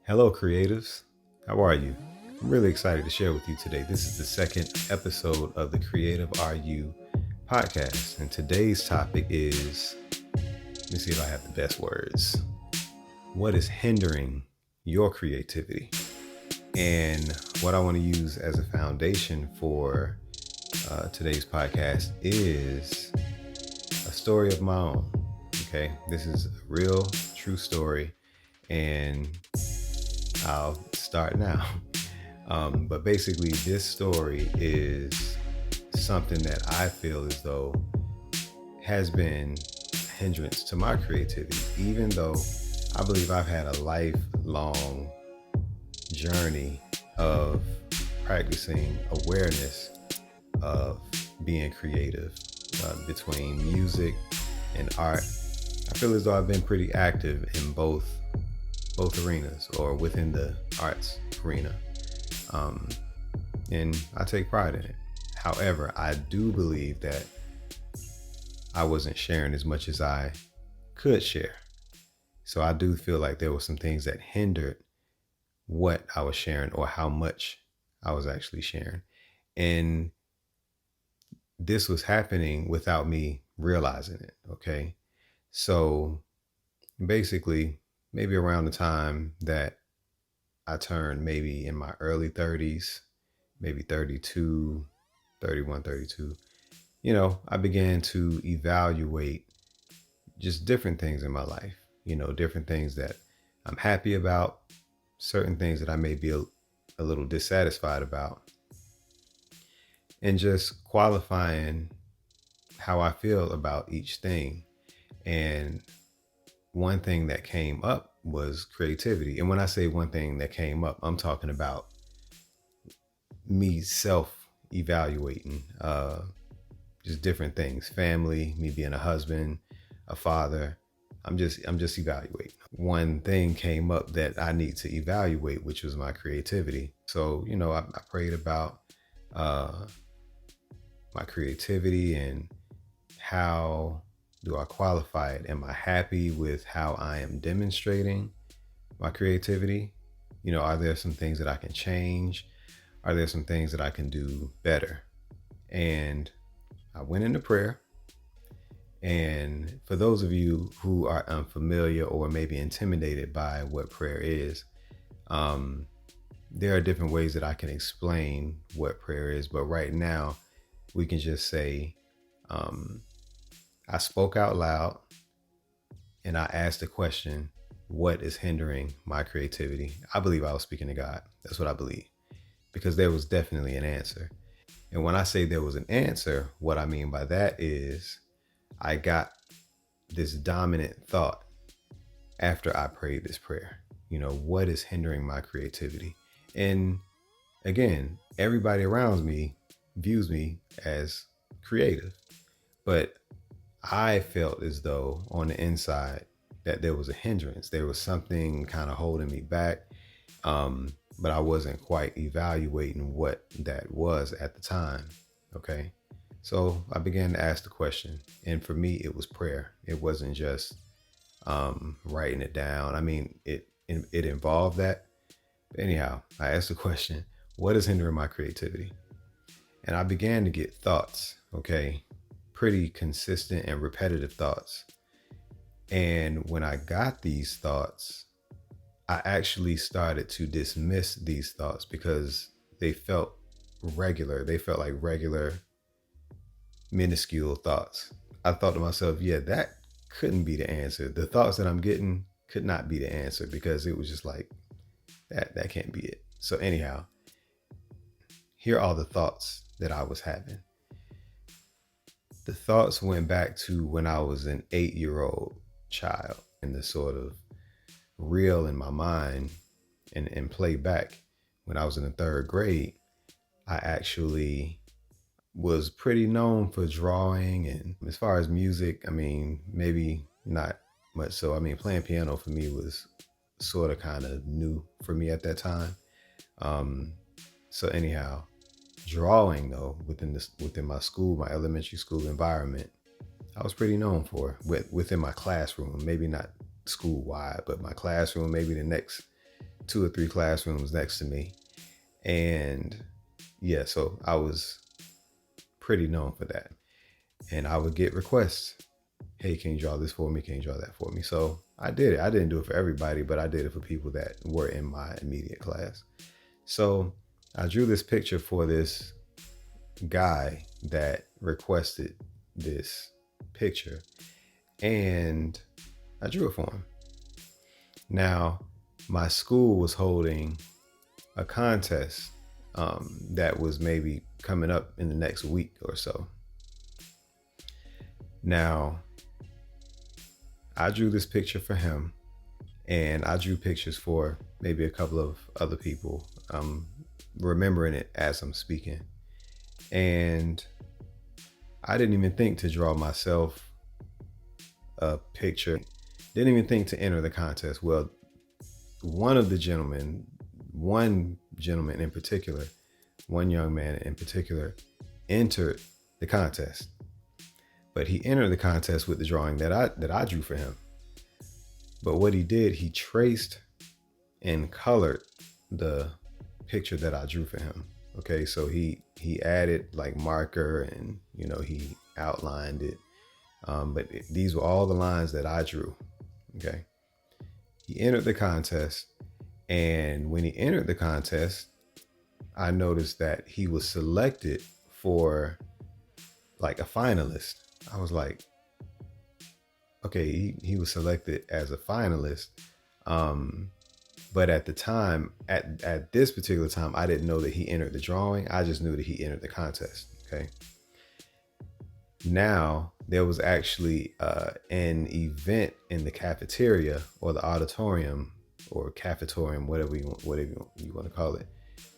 Hello, creatives. How are you? I'm really excited to share with you today. This is the second episode of the Creative Are You podcast. And today's topic is, let me see if I have the best words. What is hindering your creativity? And what I want to use as a foundation for today's podcast is a story of my own. Okay, this is a real, true story. And I'll start now. But basically, this story is something that I feel as though has been a hindrance to my creativity, even though I believe I've had a lifelong journey of practicing awareness of being creative between music and art. I feel as though I've been pretty active in both arenas or within the arts arena. And I take pride in it. However, I do believe that I wasn't sharing as much as I could share. So I do feel like there were some things that hindered what I was sharing or how much I was actually sharing. And this was happening without me realizing it. Okay. So basically, maybe around the time that I turned maybe in my early 30s, maybe 32, 31, 32, I began to evaluate just different things in my life, different things that I'm happy about, certain things that I may be a little dissatisfied about, and just qualifying how I feel about each thing. And one thing that came up was creativity. And when I say one thing that came up, I'm talking about me self-evaluating just different things. Family, me being a husband, a father. I'm just evaluating. One thing came up that I need to evaluate, which was my creativity. So, I prayed about my creativity and how do I qualify it? Am I happy with how I am demonstrating my creativity? Are there some things that I can change? Are there some things that I can do better? And I went into prayer. And for those of you who are unfamiliar or maybe intimidated by what prayer is, there are different ways that I can explain what prayer is. But right now, we can just say, I spoke out loud and I asked the question, what is hindering my creativity? I believe I was speaking to God. That's what I believe, because there was definitely an answer. And when I say there was an answer, what I mean by that is I got this dominant thought after I prayed this prayer. What is hindering my creativity? And again, everybody around me views me as creative, but I felt as though on the inside that there was a hindrance. There was something kind of holding me back. But I wasn't quite evaluating what that was at the time. Okay. So I began to ask the question. And for me, it was prayer. It wasn't just writing it down. I mean, it involved that. But anyhow, I asked the question, what is hindering my creativity? And I began to get thoughts. Okay. Pretty consistent and repetitive thoughts. And when I got these thoughts, I actually started to dismiss these thoughts because they felt regular. They felt like regular, minuscule thoughts. I thought to myself, yeah, that couldn't be the answer. The thoughts that I'm getting could not be the answer, because it was just like, that can't be it. So anyhow, here are the thoughts that I was having. The thoughts went back to when I was an 8-year-old child, and the sort of reel in my mind and play back when I was in the 3rd grade. I actually was pretty known for drawing, and as far as music, I mean, maybe not much. So, I mean, playing piano for me was sort of kind of new for me at that time. So anyhow, drawing though, within my school, my elementary school environment, I was pretty known for within my classroom, maybe not school wide, but my classroom, maybe the next 2 or 3 classrooms next to me. And yeah, so I was pretty known for that. And I would get requests. Hey, can you draw this for me? Can you draw that for me? So I did it. I didn't do it for everybody, but I did it for people that were in my immediate class. So I drew this picture for this guy that requested this picture, and I drew it for him. Now, my school was holding a contest that was maybe coming up in the next week or so. Now, I drew this picture for him, and I drew pictures for maybe a couple of other people. I'm remembering it as I'm speaking. And I didn't even think to draw myself a picture. Didn't even think to enter the contest. Well, one gentleman in particular, one young man in particular, entered the contest. But he entered the contest with the drawing that I drew for him. But what he did, he traced and colored the picture that I drew for him. Okay, so he added like marker, and he outlined it. But these were all the lines that I drew. Okay, he entered the contest, and when he entered the contest, I noticed that he was selected for like a finalist. I was like, okay, he was selected as a finalist. But at the time, at this particular time, I didn't know that he entered the drawing. I just knew that he entered the contest. Okay. Now there was actually an event in the cafeteria or the auditorium or cafetorium, whatever you want to call it.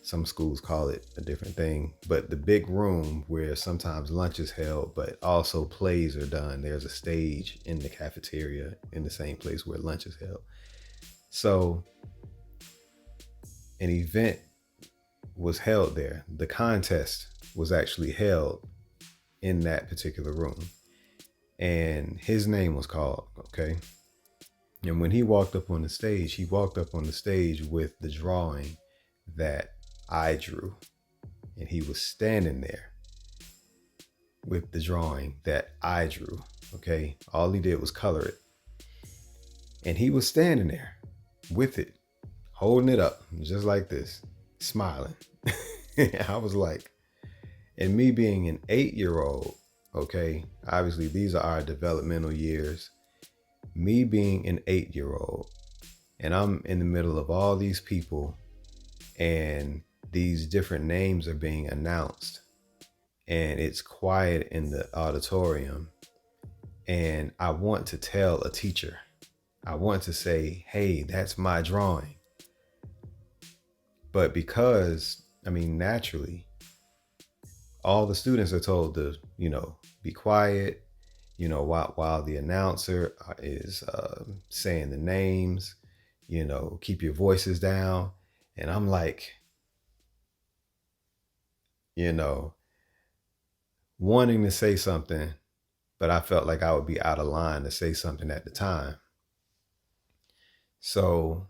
Some schools call it a different thing, but the big room where sometimes lunch is held, but also plays are done. There's a stage in the cafeteria in the same place where lunch is held. So an event was held there. The contest was actually held in that particular room, and his name was called. Okay. And when he walked up on the stage, with the drawing that I drew, and he was standing there with the drawing that I drew. Okay. All he did was color it, and he was standing there with it, holding it up just like this, smiling. I was like, and me being an 8-year-old, okay, obviously these are our developmental years. Me being an 8-year-old, and I'm in the middle of all these people, and these different names are being announced, and it's quiet in the auditorium, and I want to tell a teacher. I want to say, hey, that's my drawing. But because, naturally, all the students are told to, be quiet, while the announcer is saying the names, keep your voices down. And I'm like, wanting to say something, but I felt like I would be out of line to say something at the time. So,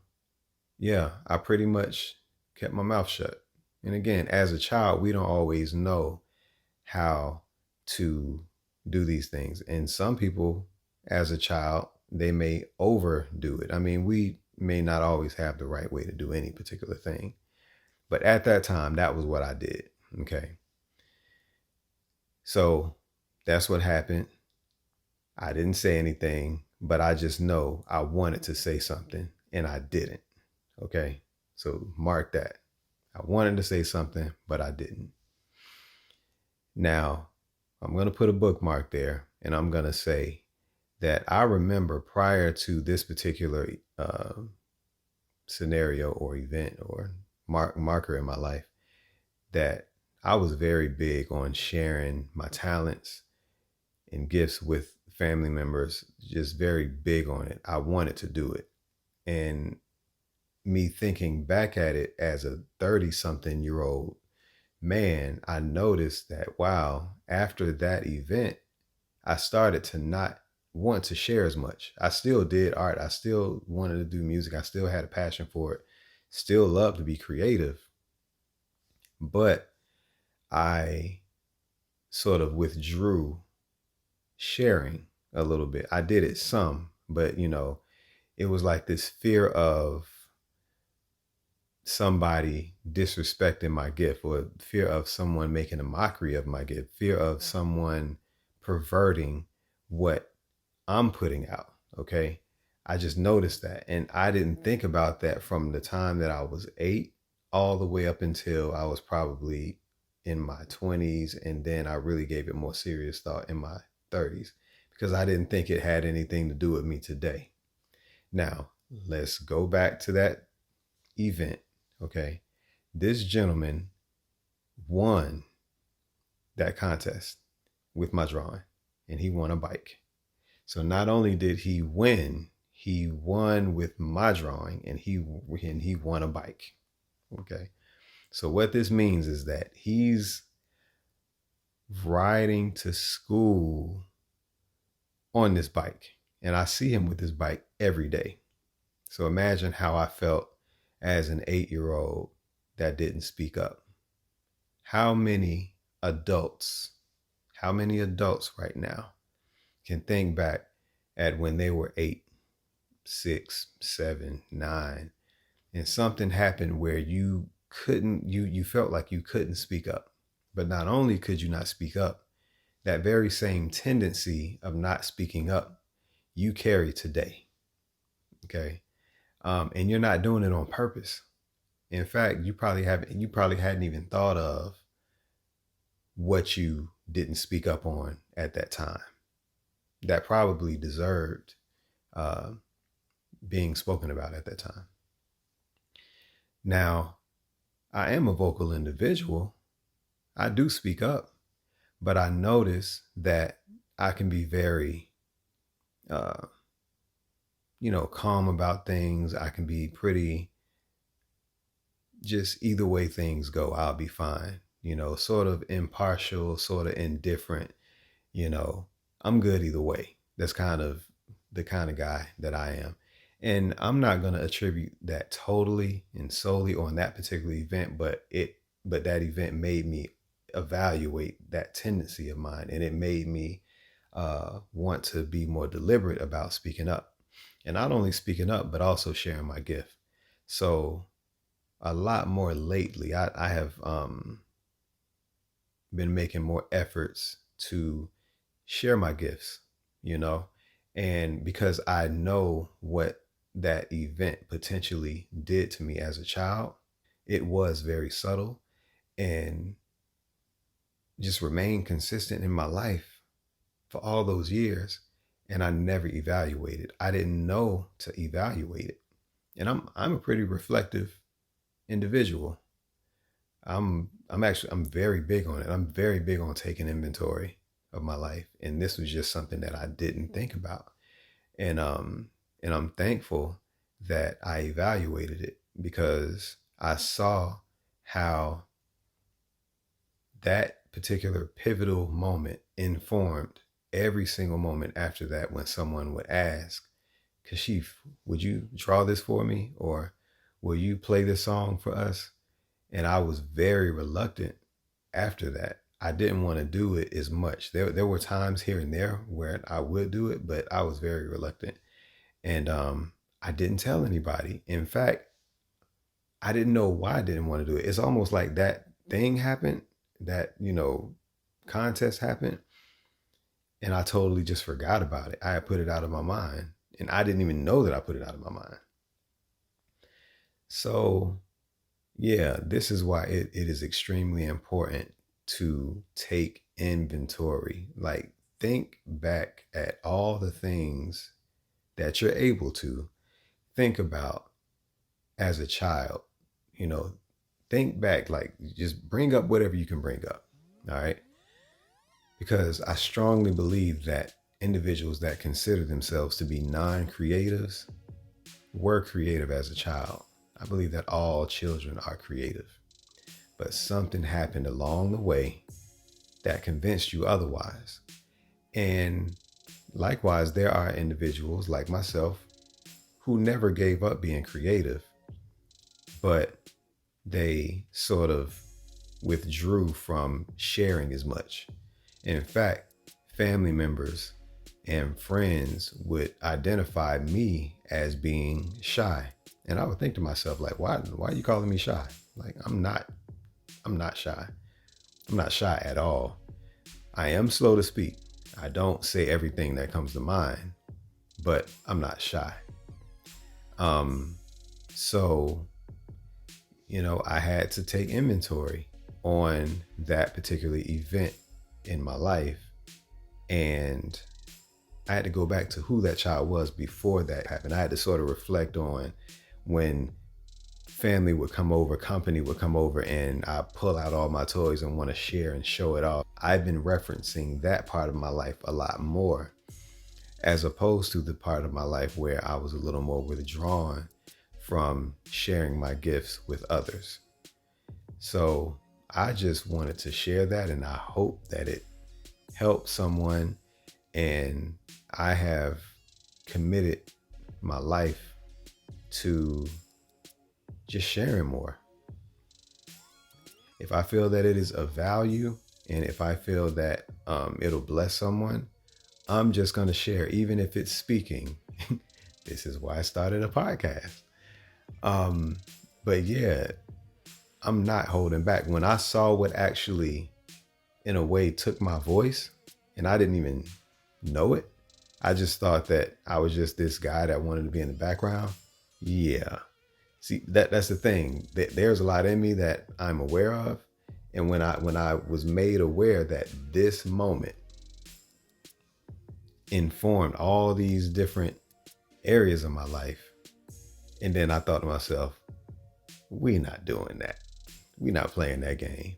yeah, I pretty much kept my mouth shut. And again, as a child, we don't always know how to do these things. And some people, as a child, they may overdo it. We may not always have the right way to do any particular thing. But at that time, that was what I did. Okay. So that's what happened. I didn't say anything, but I just know I wanted to say something and I didn't. Okay. So mark that. I wanted to say something, but I didn't. Now, I'm going to put a bookmark there, and I'm going to say that I remember prior to this particular scenario or event or marker in my life, that I was very big on sharing my talents and gifts with family members, just very big on it. I wanted to do it. And me thinking back at it as a 30-something-year-old man, I noticed that, wow, after that event, I started to not want to share as much. I still did art. I still wanted to do music. I still had a passion for it. still love to be creative, but I sort of withdrew sharing a little bit. I did it some, but it was like this fear of somebody disrespecting my gift, or fear of someone making a mockery of my gift, fear of someone perverting what I'm putting out. Okay. I just noticed that. And I didn't think about that from the time that I was 8 all the way up until I was probably in my 20s. And then I really gave it more serious thought in my 30s, because I didn't think it had anything to do with me today. Now, let's go back to that event. Okay. This gentleman won that contest with my drawing, and he won a bike. So not only did he win, he won with my drawing, and he won a bike. Okay. So what this means is that he's riding to school on this bike, and I see him with this bike every day. So imagine how I felt as an 8-year-old that didn't speak up. How many adults right now can think back at when they were 8, 6, 7, 9, and something happened where you felt like you couldn't speak up. But not only could you not speak up, that very same tendency of not speaking up you carry today. Okay. And you're not doing it on purpose. In fact, you probably hadn't even thought of what you didn't speak up on at that time that probably deserved being spoken about at that time. Now, I am a vocal individual. I do speak up, but I notice that I can be very, calm about things. I can be pretty, just either way things go, I'll be fine. Sort of impartial, sort of indifferent. I'm good either way. That's kind of the kind of guy that I am. And I'm not going to attribute that totally and solely on that particular event, but that event made me evaluate that tendency of mine, and it made me want to be more deliberate about speaking up, and not only speaking up, but also sharing my gift. So a lot more lately, I have been making more efforts to share my gifts, and because I know what that event potentially did to me as a child, it was very subtle and just remained consistent in my life for all those years. And I never evaluated. I didn't know to evaluate it. And I'm a pretty reflective individual. I'm very big on it. I'm very big on taking inventory of my life. And this was just something that I didn't think about. And I'm thankful that I evaluated it, because I saw how that particular pivotal moment informed every single moment after that, when someone would ask, Kesheaf, would you draw this for me? Or will you play this song for us? And I was very reluctant after that. I didn't want to do it as much. There were times here and there where I would do it, but I was very reluctant. And I didn't tell anybody. In fact, I didn't know why I didn't want to do it. It's almost like that thing happened, that, contest happened, and I totally just forgot about it. I had put it out of my mind, and I didn't even know that I put it out of my mind. So, yeah, this is why it is extremely important to take inventory. Like, think back at all the things that you're able to think about as a child. Think back, like, just bring up whatever you can bring up. All right. Because I strongly believe that individuals that consider themselves to be non-creatives were creative as a child. I believe that all children are creative, but something happened along the way that convinced you otherwise. And likewise, there are individuals like myself who never gave up being creative, but they sort of withdrew from sharing as much. In fact, family members and friends would identify me as being shy. And I would think to myself, like, why are you calling me shy? Like, I'm not shy. I'm not shy at all. I am slow to speak. I don't say everything that comes to mind, but I'm not shy. So, I had to take inventory on that particular event in my life. And I had to go back to who that child was before that happened. I had to sort of reflect on when family would come over, company would come over, and I pull out all my toys and want to share and show it off. I've been referencing that part of my life a lot more, as opposed to the part of my life where I was a little more withdrawn from sharing my gifts with others. So I just wanted to share that, and I hope that it helps someone. And I have committed my life to just sharing more. If I feel that it is of value, and if I feel that it'll bless someone, I'm just going to share, even if it's speaking. This is why I started a podcast. But yeah, I'm not holding back. When I saw what actually, in a way, took my voice, and I didn't even know it, I just thought that I was just this guy that wanted to be in the background. Yeah. See, that's the thing. There's a lot in me that I'm aware of. And when I was made aware that this moment informed all these different areas of my life, and then I thought to myself, we're not doing that. We're not playing that game.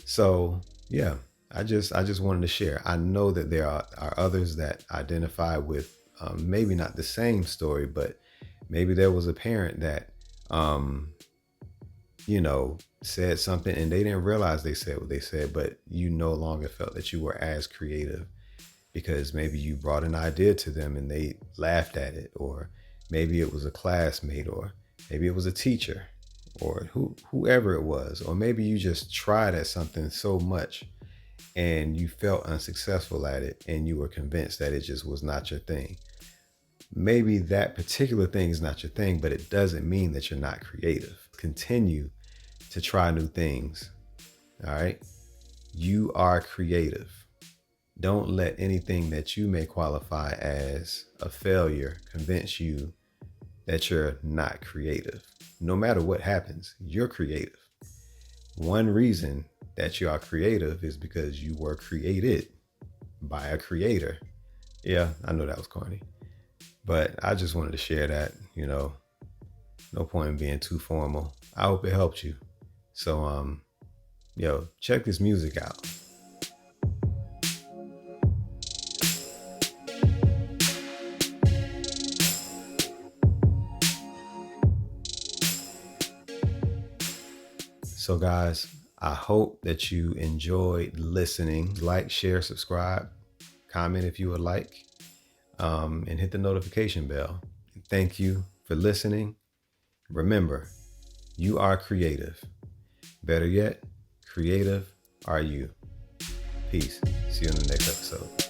So yeah, I just wanted to share. I know that there are others that identify with maybe not the same story, but maybe there was a parent that said something and they didn't realize they said what they said, but you no longer felt that you were as creative because maybe you brought an idea to them and they laughed at it, or maybe it was a classmate, or maybe it was a teacher, or whoever it was, or maybe you just tried at something so much and you felt unsuccessful at it and you were convinced that it just was not your thing. Maybe that particular thing is not your thing, but it doesn't mean that you're not creative. Continue to try new things. All right. You are creative. Don't let anything that you may qualify as a failure convince you that you're not creative. No matter what happens, you're creative. One reason that you are creative is because you were created by a creator. Yeah, I know that was corny, but I just wanted to share that, no point in being too formal. I hope it helped you. So, check this music out. So guys, I hope that you enjoyed listening. Like, share, subscribe, comment if you would like, and hit the notification bell. Thank you for listening. Remember, you are creative. Better yet, creative are you. Peace. See you in the next episode.